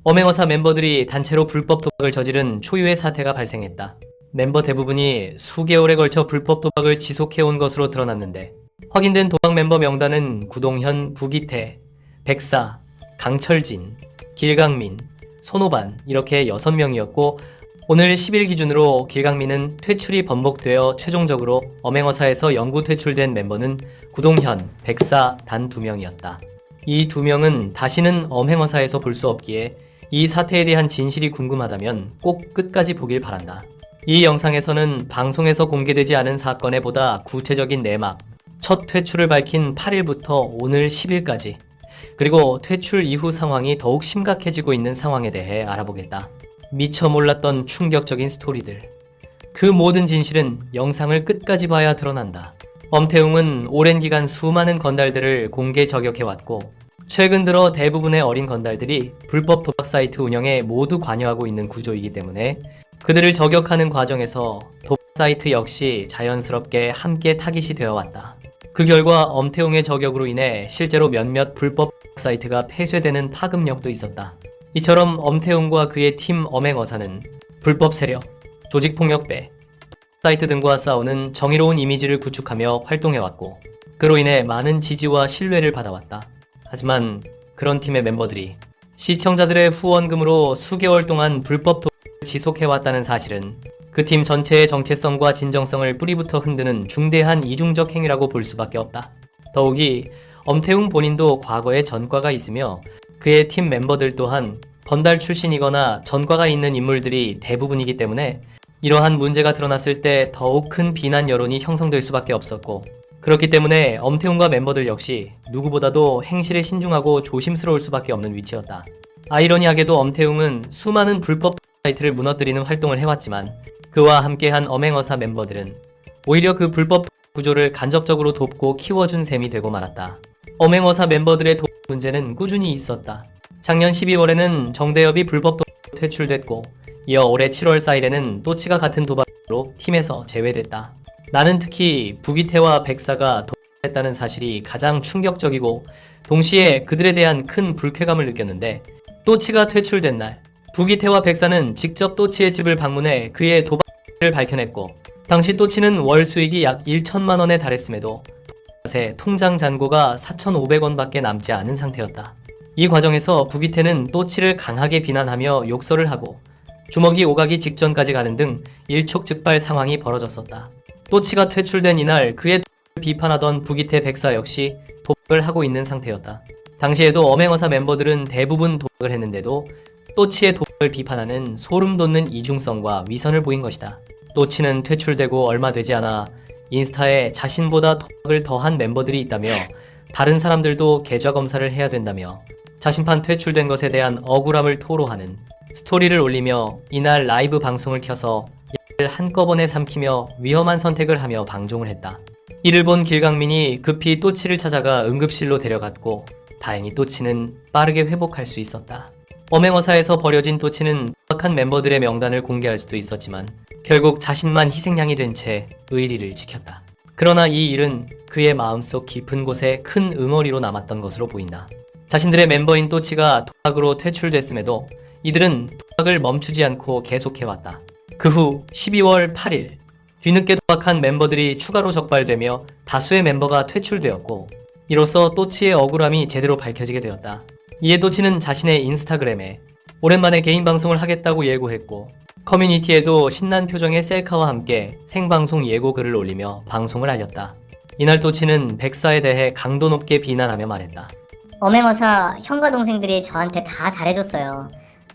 엄행어사 멤버들이 단체로 불법 도박을 저지른 초유의 사태가 발생했다. 멤버 대부분이 수개월에 걸쳐 불법 도박을 지속해온 것으로 드러났는데 확인된 도박 멤버 명단은 구동현, 부기태, 백사, 강철진, 길강민, 손오반 이렇게 6명이었고 오늘 10일 기준으로 길강민은 퇴출이 번복되어 최종적으로 엄행어사에서 영구 퇴출된 멤버는 구동현, 백사 단 2명이었다. 이 2명은 다시는 엄행어사에서 볼 수 없기에 이 사태에 대한 진실이 궁금하다면 꼭 끝까지 보길 바란다. 이 영상에서는 방송에서 공개되지 않은 사건의 보다 구체적인 내막, 첫 퇴출을 밝힌 8일부터 오늘 10일까지, 그리고 퇴출 이후 상황이 더욱 심각해지고 있는 상황에 대해 알아보겠다. 미처 몰랐던 충격적인 스토리들. 그 모든 진실은 영상을 끝까지 봐야 드러난다. 엄태웅은 오랜 기간 수많은 건달들을 공개 저격해왔고 최근 들어 대부분의 어린 건달들이 불법 도박 사이트 운영에 모두 관여하고 있는 구조이기 때문에 그들을 저격하는 과정에서 도박 사이트 역시 자연스럽게 함께 타깃이 되어왔다. 그 결과 엄태웅의 저격으로 인해 실제로 몇몇 불법 도박 사이트가 폐쇄되는 파급력도 있었다. 이처럼 엄태웅과 그의 팀 엄행어사는 불법 세력, 조직폭력배, 도박 사이트 등과 싸우는 정의로운 이미지를 구축하며 활동해왔고 그로 인해 많은 지지와 신뢰를 받아왔다. 하지만 그런 팀의 멤버들이 시청자들의 후원금으로 수개월 동안 불법 도박을 지속해왔다는 사실은 그 팀 전체의 정체성과 진정성을 뿌리부터 흔드는 중대한 이중적 행위라고 볼 수밖에 없다. 더욱이 엄태웅 본인도 과거에 전과가 있으며 그의 팀 멤버들 또한 건달 출신이거나 전과가 있는 인물들이 대부분이기 때문에 이러한 문제가 드러났을 때 더욱 큰 비난 여론이 형성될 수밖에 없었고 그렇기 때문에 엄태웅과 멤버들 역시 누구보다도 행실에 신중하고 조심스러울 수밖에 없는 위치였다. 아이러니하게도 엄태웅은 수많은 불법 사이트를 무너뜨리는 활동을 해왔지만 그와 함께한 엄행어사 멤버들은 오히려 그 불법 구조를 간접적으로 돕고 키워준 셈이 되고 말았다. 엄행어사 멤버들의 도박 문제는 꾸준히 있었다. 작년 12월에는 정대엽이 불법 도박으로 퇴출됐고 이어 올해 7월 4일에는 또치가 같은 도박으로 팀에서 제외됐다. 나는 특히 부기태와 백사가 도박했다는 사실이 가장 충격적이고 동시에 그들에 대한 큰 불쾌감을 느꼈는데 또치가 퇴출된 날 부기태와 백사는 직접 또치의 집을 방문해 그의 도박을 밝혀냈고 당시 또치는 월 수익이 약 1천만 원에 달했음에도 도박에 통장 잔고가 4,500원밖에 남지 않은 상태였다. 이 과정에서 부기태는 또치를 강하게 비난하며 욕설을 하고 주먹이 오가기 직전까지 가는 등 일촉즉발 상황이 벌어졌었다. 또치가 퇴출된 이날 그의 도박을 비판하던 부기태 백사 역시 도박을 하고 있는 상태였다. 당시에도 엄행어사 멤버들은 대부분 도박을 했는데도 또치의 도박을 비판하는 소름 돋는 이중성과 위선을 보인 것이다. 또치는 퇴출되고 얼마 되지 않아 인스타에 자신보다 도박을 더한 멤버들이 있다며 다른 사람들도 계좌 검사를 해야 된다며 자신판 퇴출된 것에 대한 억울함을 토로하는 스토리를 올리며 이날 라이브 방송을 켜서 약을 한꺼번에 삼키며 위험한 선택을 하며 방종을 했다. 이를 본 길강민이 급히 또치를 찾아가 응급실로 데려갔고 다행히 또치는 빠르게 회복할 수 있었다. 엄행어사에서 버려진 또치는 도박한 멤버들의 명단을 공개할 수도 있었지만 결국 자신만 희생양이 된 채 의리를 지켰다. 그러나 이 일은 그의 마음속 깊은 곳에 큰 응어리로 남았던 것으로 보인다. 자신들의 멤버인 또치가 도박으로 퇴출됐음에도 이들은 도박을 멈추지 않고 계속해왔다. 그 후 12월 8일 뒤늦게 도박한 멤버들이 추가로 적발되며 다수의 멤버가 퇴출되었고 이로써 또치의 억울함이 제대로 밝혀지게 되었다. 이에 또치는 자신의 인스타그램에 오랜만에 개인 방송을 하겠다고 예고했고 커뮤니티에도 신난 표정의 셀카와 함께 생방송 예고 글을 올리며 방송을 알렸다. 이날 또치는 백사에 대해 강도 높게 비난하며 말했다. 엄행어사 형과 동생들이 저한테 다 잘해줬어요.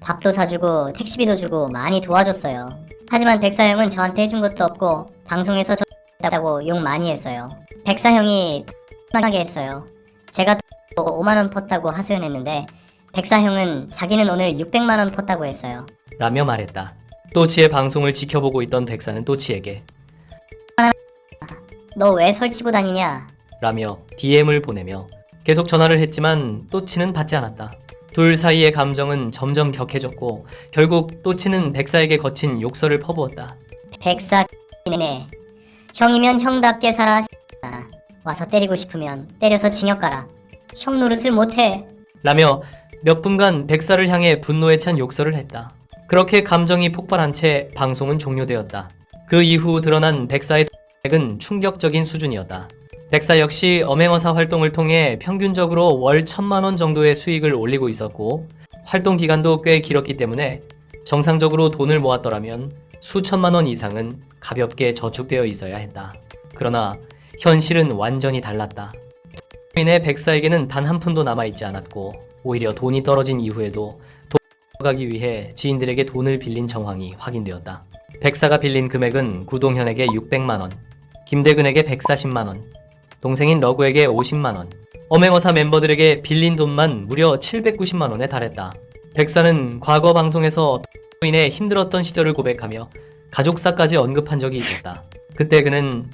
밥도 사주고 택시비도 주고 많이 도와줬어요. 하지만 백사 형은 저한테 해준 것도 없고 방송에서 저 X다고 욕 많이 했어요. 백사 형이 X하게 했어요. 제가 5만원 펐다고 하소연했는데 백사 형은 자기는 오늘 600만원 펐다고 했어요. 라며 말했다. 또치의 방송을 지켜보고 있던 백사는 또치에게 너 왜 설치고 다니냐? 라며 DM을 보내며 계속 전화를 했지만 또치는 받지 않았다. 둘 사이의 감정은 점점 격해졌고 결국 또치는 백사에게 거친 욕설을 퍼부었다. 백사 X네. 형이면 형답게 살아 와서 때리고 싶으면 때려서 징역 가라. 형 노릇을 못해. 라며 몇 분간 백사를 향해 분노에 찬 욕설을 했다. 그렇게 감정이 폭발한 채 방송은 종료되었다. 그 이후 드러난 백사의 도박은 충격적인 수준이었다. 백사 역시 엄행어사 활동을 통해 평균적으로 월 1,000만원 정도의 수익을 올리고 있었고 활동 기간도 꽤 길었기 때문에 정상적으로 돈을 모았더라면 수천만원 이상은 가볍게 저축되어 있어야 했다. 그러나 현실은 완전히 달랐다. 인해 백사에게는 단 한 푼도 남아있지 않았고 오히려 돈이 떨어진 이후에도 가기 위해 지인들에게 돈을 빌린 정황이 확인되었다. 백사가 빌린 금액은 구동현에게 600만원, 김대근에게 140만원, 동생인 러구에게 50만원, 엄행어사 멤버들에게 빌린 돈만 무려 790만원에 달했다. 백사는 과거 방송에서 로 인해 힘들었던 시절을 고백하며 가족사까지 언급한 적이 있었다. 그때 그는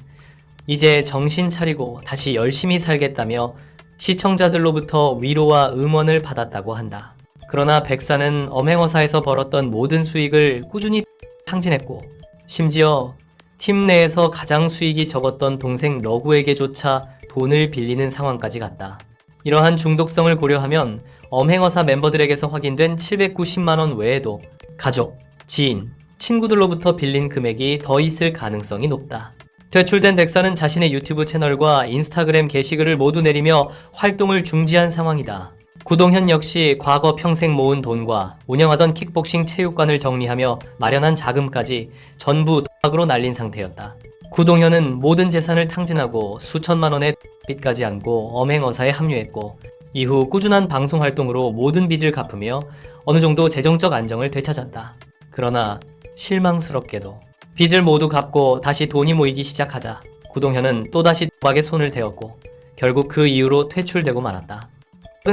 이제 정신 차리고 다시 열심히 살겠다며 시청자들로부터 위로와 응원을 받았다고 한다. 그러나 백사는 엄행어사에서 벌었던 모든 수익을 꾸준히 탕진했고 심지어 팀 내에서 가장 수익이 적었던 동생 러구에게조차 돈을 빌리는 상황까지 갔다. 이러한 중독성을 고려하면 엄행어사 멤버들에게서 확인된 790만원 외에도 가족, 지인, 친구들로부터 빌린 금액이 더 있을 가능성이 높다. 퇴출된 백사는 자신의 유튜브 채널과 인스타그램 게시글을 모두 내리며 활동을 중지한 상황이다. 구동현 역시 과거 평생 모은 돈과 운영하던 킥복싱 체육관을 정리하며 마련한 자금까지 전부 도박으로 날린 상태였다. 구동현은 모든 재산을 탕진하고 수천만 원의 빚까지 안고 엄행어사에 합류했고 이후 꾸준한 방송 활동으로 모든 빚을 갚으며 어느 정도 재정적 안정을 되찾았다. 그러나 실망스럽게도 빚을 모두 갚고 다시 돈이 모이기 시작하자 구동현은 또다시 도박에 손을 대었고 결국 그 이후로 퇴출되고 말았다.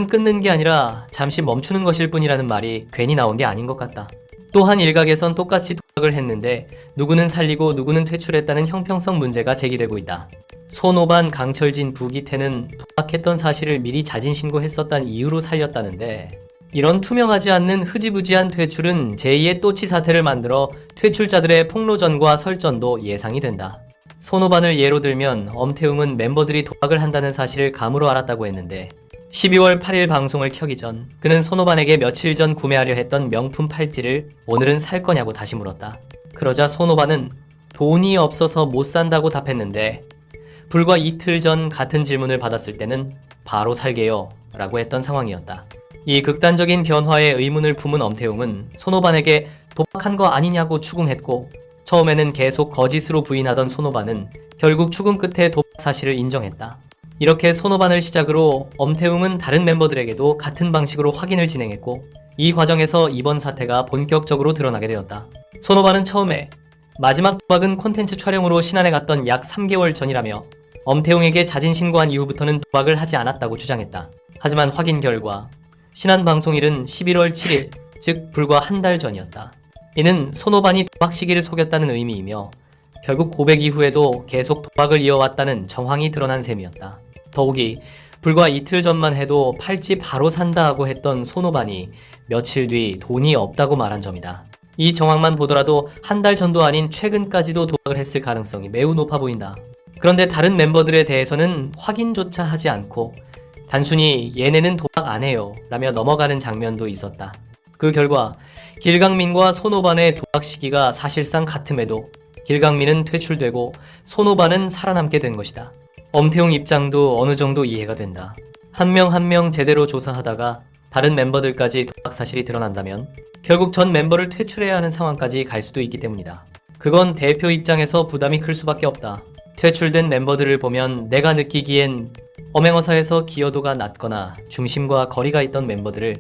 끊는 게 아니라 잠시 멈추는 것일 뿐이라는 말이 괜히 나온 게 아닌 것 같다. 또한 일각에선 똑같이 도박을 했는데 누구는 살리고 누구는 퇴출했다는 형평성 문제가 제기되고 있다. 손오반, 강철진, 부기태는 도박했던 사실을 미리 자진신고했었단 이유로 살렸다는데 이런 투명하지 않는 흐지부지한 퇴출은 제2의 또치 사태를 만들어 퇴출자들의 폭로전과 설전도 예상이 된다. 손오반을 예로 들면 엄태웅은 멤버들이 도박을 한다는 사실을 감으로 알았다고 했는데 12월 8일 방송을 켜기 전 그는 손오반에게 며칠 전 구매하려 했던 명품 팔찌를 오늘은 살 거냐고 다시 물었다. 그러자 손오반은 돈이 없어서 못 산다고 답했는데 불과 이틀 전 같은 질문을 받았을 때는 바로 살게요 라고 했던 상황이었다. 이 극단적인 변화에 의문을 품은 엄태웅은 손오반에게 도박한 거 아니냐고 추궁했고 처음에는 계속 거짓으로 부인하던 손오반은 결국 추궁 끝에 도박 사실을 인정했다. 이렇게 손오반을 시작으로 엄태웅은 다른 멤버들에게도 같은 방식으로 확인을 진행했고 이 과정에서 이번 사태가 본격적으로 드러나게 되었다. 손오반은 처음에 마지막 도박은 콘텐츠 촬영으로 신안에 갔던 약 3개월 전이라며 엄태웅에게 자진신고한 이후부터는 도박을 하지 않았다고 주장했다. 하지만 확인 결과 신안 방송일은 11월 7일, 즉 불과 한 달 전이었다. 이는 손오반이 도박 시기를 속였다는 의미이며 결국 고백 이후에도 계속 도박을 이어왔다는 정황이 드러난 셈이었다. 더욱이 불과 이틀 전만 해도 팔찌 바로 산다 하고 했던 손오반이 며칠 뒤 돈이 없다고 말한 점이다. 이 정황만 보더라도 한 달 전도 아닌 최근까지도 도박을 했을 가능성이 매우 높아 보인다. 그런데 다른 멤버들에 대해서는 확인조차 하지 않고 단순히 얘네는 도박 안 해요 라며 넘어가는 장면도 있었다. 그 결과 길강민과 손오반의 도박 시기가 사실상 같음에도 길강민은 퇴출되고 손오반은 살아남게 된 것이다. 엄태웅 입장도 어느 정도 이해가 된다. 한 명 한 명 제대로 조사하다가 다른 멤버들까지 도박 사실이 드러난다면 결국 전 멤버를 퇴출해야 하는 상황까지 갈 수도 있기 때문이다. 그건 대표 입장에서 부담이 클 수밖에 없다. 퇴출된 멤버들을 보면 내가 느끼기엔 엄행어사에서 기여도가 낮거나 중심과 거리가 있던 멤버들을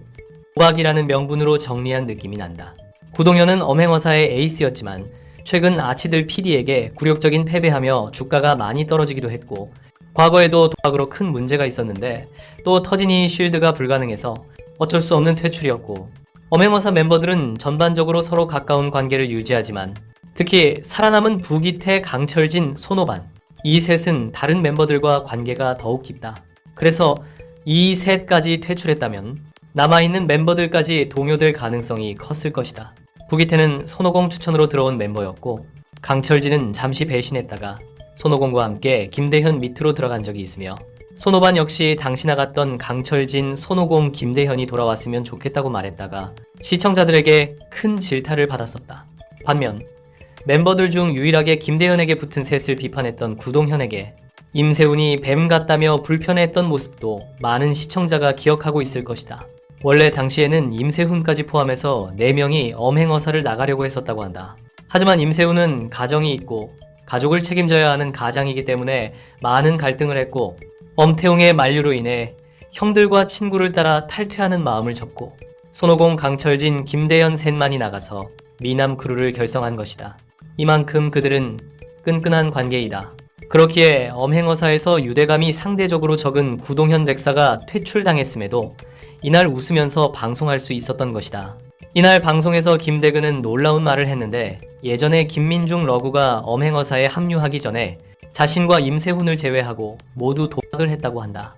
도박이라는 명분으로 정리한 느낌이 난다. 구동현은 엄행어사의 에이스였지만 최근 아치들 PD에게 굴욕적인 패배하며 주가가 많이 떨어지기도 했고 과거에도 도박으로 큰 문제가 있었는데 또 터지니 쉴드가 불가능해서 어쩔 수 없는 퇴출이었고 엄행어사 멤버들은 전반적으로 서로 가까운 관계를 유지하지만 특히 살아남은 부기태, 강철진, 손오반 이 셋은 다른 멤버들과 관계가 더욱 깊다. 그래서 이 셋까지 퇴출했다면 남아있는 멤버들까지 동요될 가능성이 컸을 것이다. 부기태는 손오공 추천으로 들어온 멤버였고 강철진은 잠시 배신했다가 손오공과 함께 김대현 밑으로 들어간 적이 있으며 손오반 역시 당시 나갔던 강철진, 손오공, 김대현이 돌아왔으면 좋겠다고 말했다가 시청자들에게 큰 질타를 받았었다. 반면 멤버들 중 유일하게 김대현에게 붙은 셋을 비판했던 구동현에게 임세훈이 뱀 같다며 불편해했던 모습도 많은 시청자가 기억하고 있을 것이다. 원래 당시에는 임세훈까지 포함해서 4명이 엄행어사를 나가려고 했었다고 한다. 하지만 임세훈은 가정이 있고 가족을 책임져야 하는 가장이기 때문에 많은 갈등을 했고 엄태웅의 만류로 인해 형들과 친구를 따라 탈퇴하는 마음을 접고 손오공, 강철진, 김대현 셋만이 나가서 미남 크루를 결성한 것이다. 이만큼 그들은 끈끈한 관계이다. 그렇기에 엄행어사에서 유대감이 상대적으로 적은 구동현 백사가 퇴출당했음에도 이날 웃으면서 방송할 수 있었던 것이다. 이날 방송에서 김대근은 놀라운 말을 했는데 예전에 김민중 러구가 엄행어사에 합류하기 전에 자신과 임세훈을 제외하고 모두 도박을 했다고 한다.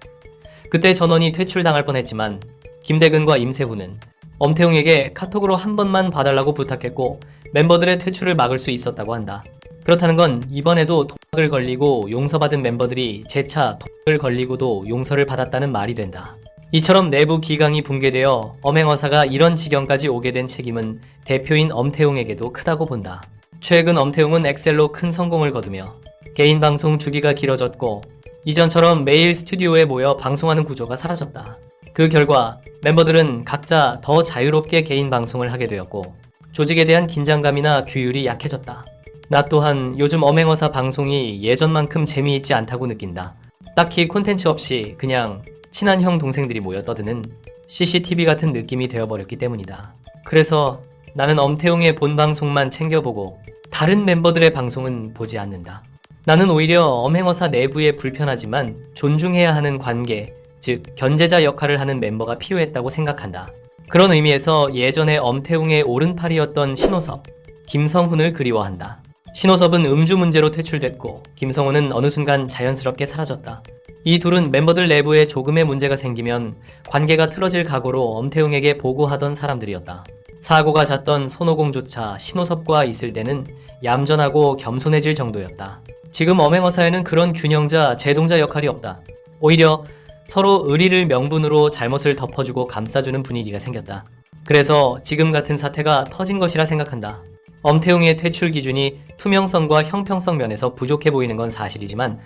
그때 전원이 퇴출당할 뻔했지만 김대근과 임세훈은 엄태웅에게 카톡으로 한 번만 봐달라고 부탁했고 멤버들의 퇴출을 막을 수 있었다고 한다. 그렇다는 건 이번에도 도박을 걸리고 용서받은 멤버들이 재차 도박을 걸리고도 용서를 받았다는 말이 된다. 이처럼 내부 기강이 붕괴되어 엄행어사가 이런 지경까지 오게 된 책임은 대표인 엄태웅에게도 크다고 본다. 최근 엄태웅은 엑셀로 큰 성공을 거두며 개인 방송 주기가 길어졌고 이전처럼 매일 스튜디오에 모여 방송하는 구조가 사라졌다. 그 결과 멤버들은 각자 더 자유롭게 개인 방송을 하게 되었고 조직에 대한 긴장감이나 규율이 약해졌다. 나 또한 요즘 엄행어사 방송이 예전만큼 재미있지 않다고 느낀다. 딱히 콘텐츠 없이 그냥 친한 형 동생들이 모여 떠드는 CCTV 같은 느낌이 되어버렸기 때문이다. 그래서 나는 엄태웅의 본 방송만 챙겨보고 다른 멤버들의 방송은 보지 않는다. 나는 오히려 엄행어사 내부에 불편하지만 존중해야 하는 관계, 즉 견제자 역할을 하는 멤버가 필요했다고 생각한다. 그런 의미에서 예전에 엄태웅의 오른팔이었던 신호섭, 김성훈을 그리워한다. 신호섭은 음주 문제로 퇴출됐고 김성훈은 어느 순간 자연스럽게 사라졌다. 이 둘은 멤버들 내부에 조금의 문제가 생기면 관계가 틀어질 각오로 엄태웅에게 보고하던 사람들이었다. 사고가 잦던 손오공조차 신호섭과 있을 때는 얌전하고 겸손해질 정도였다. 지금 엄행어사에는 그런 균형자, 제동자 역할이 없다. 오히려 서로 의리를 명분으로 잘못을 덮어주고 감싸주는 분위기가 생겼다. 그래서 지금 같은 사태가 터진 것이라 생각한다. 엄태웅의 퇴출 기준이 투명성과 형평성 면에서 부족해 보이는 건 사실이지만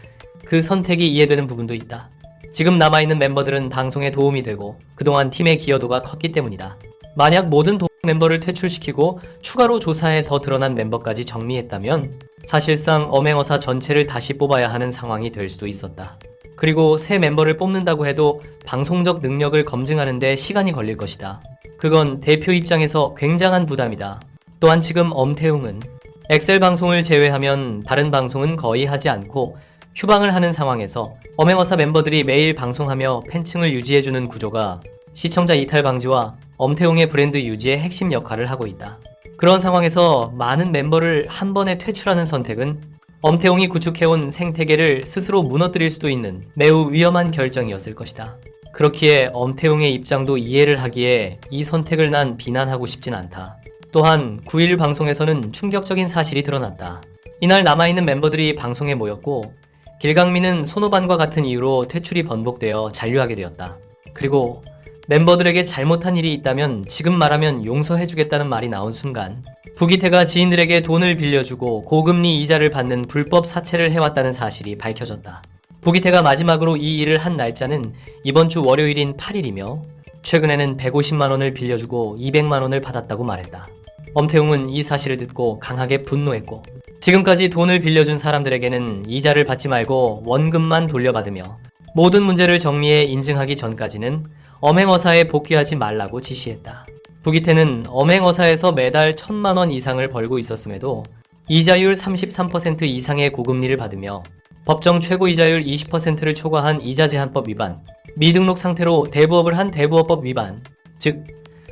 그 선택이 이해되는 부분도 있다. 지금 남아있는 멤버들은 방송에 도움이 되고 그동안 팀의 기여도가 컸기 때문이다. 만약 모든 도박 멤버를 퇴출시키고 추가로 조사에 더 드러난 멤버까지 정리했다면 사실상 엄행어사 전체를 다시 뽑아야 하는 상황이 될 수도 있었다. 그리고 새 멤버를 뽑는다고 해도 방송적 능력을 검증하는 데 시간이 걸릴 것이다. 그건 대표 입장에서 굉장한 부담이다. 또한 지금 엄태웅은 엑셀 방송을 제외하면 다른 방송은 거의 하지 않고 휴방을 하는 상황에서 엄행어사 멤버들이 매일 방송하며 팬층을 유지해주는 구조가 시청자 이탈 방지와 엄태웅의 브랜드 유지의 핵심 역할을 하고 있다. 그런 상황에서 많은 멤버를 한 번에 퇴출하는 선택은 엄태웅이 구축해온 생태계를 스스로 무너뜨릴 수도 있는 매우 위험한 결정이었을 것이다. 그렇기에 엄태웅의 입장도 이해를 하기에 이 선택을 난 비난하고 싶진 않다. 또한 9일 방송에서는 충격적인 사실이 드러났다. 이날 남아있는 멤버들이 방송에 모였고 길강민은 손오반과 같은 이유로 퇴출이 번복되어 잔류하게 되었다. 그리고 멤버들에게 잘못한 일이 있다면 지금 말하면 용서해주겠다는 말이 나온 순간 부기태가 지인들에게 돈을 빌려주고 고금리 이자를 받는 불법 사채를 해왔다는 사실이 밝혀졌다. 부기태가 마지막으로 이 일을 한 날짜는 이번 주 월요일인 8일이며 최근에는 150만원을 빌려주고 200만원을 받았다고 말했다. 엄태웅은 이 사실을 듣고 강하게 분노했고 지금까지 돈을 빌려준 사람들에게는 이자를 받지 말고 원금만 돌려받으며 모든 문제를 정리해 인증하기 전까지는 엄행어사에 복귀하지 말라고 지시했다. 부기태는 엄행어사에서 매달 1,000만원 이상을 벌고 있었음에도 이자율 33% 이상의 고금리를 받으며 법정 최고이자율 20%를 초과한 이자제한법 위반, 미등록 상태로 대부업을 한 대부업법 위반, 즉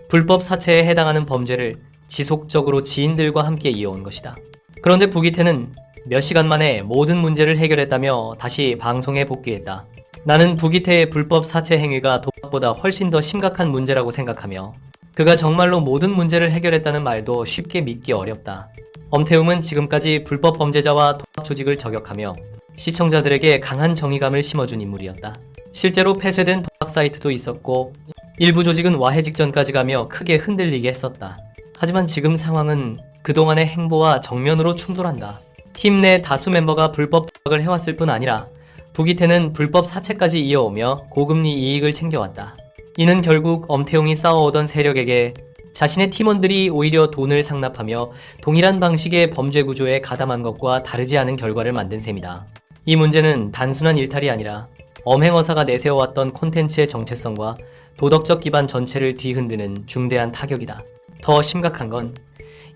불법 사채에 해당하는 범죄를 지속적으로 지인들과 함께 이어온 것이다. 그런데 부기태는 몇 시간 만에 모든 문제를 해결했다며 다시 방송에 복귀했다. 나는 부기태의 불법 사채 행위가 도박보다 훨씬 더 심각한 문제라고 생각하며 그가 정말로 모든 문제를 해결했다는 말도 쉽게 믿기 어렵다. 엄태웅은 지금까지 불법 범죄자와 도박 조직을 저격하며 시청자들에게 강한 정의감을 심어준 인물이었다. 실제로 폐쇄된 도박 사이트도 있었고 일부 조직은 와해 직전까지 가며 크게 흔들리게 했었다. 하지만 지금 상황은 그동안의 행보와 정면으로 충돌한다. 팀 내 다수 멤버가 불법 도박을 해왔을 뿐 아니라 부기태는 불법 사채까지 이어오며 고금리 이익을 챙겨왔다. 이는 결국 엄태웅이 쌓아오던 세력에게 자신의 팀원들이 오히려 돈을 상납하며 동일한 방식의 범죄 구조에 가담한 것과 다르지 않은 결과를 만든 셈이다. 이 문제는 단순한 일탈이 아니라 엄행어사가 내세워왔던 콘텐츠의 정체성과 도덕적 기반 전체를 뒤흔드는 중대한 타격이다. 더 심각한 건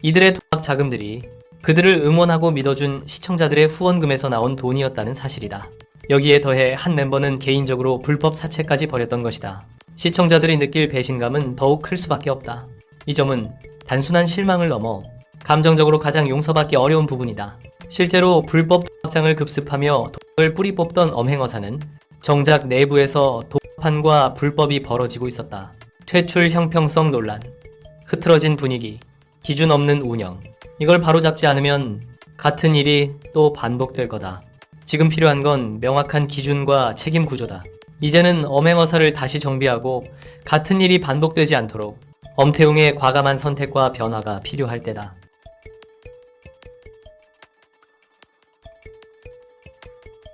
이들의 도박 자금들이 그들을 응원하고 믿어준 시청자들의 후원금에서 나온 돈이었다는 사실이다. 여기에 더해 한 멤버는 개인적으로 불법 사채까지 벌였던 것이다. 시청자들이 느낄 배신감은 더욱 클 수밖에 없다. 이 점은 단순한 실망을 넘어 감정적으로 가장 용서받기 어려운 부분이다. 실제로 불법 도박장을 급습하며 도박을 뿌리 뽑던 엄행어사는 정작 내부에서 도박판과 불법이 벌어지고 있었다. 퇴출 형평성 논란, 흐트러진 분위기, 기준 없는 운영. 이걸 바로잡지 않으면 같은 일이 또 반복될 거다. 지금 필요한 건 명확한 기준과 책임 구조다. 이제는 엄행어사를 다시 정비하고 같은 일이 반복되지 않도록 엄태웅의 과감한 선택과 변화가 필요할 때다.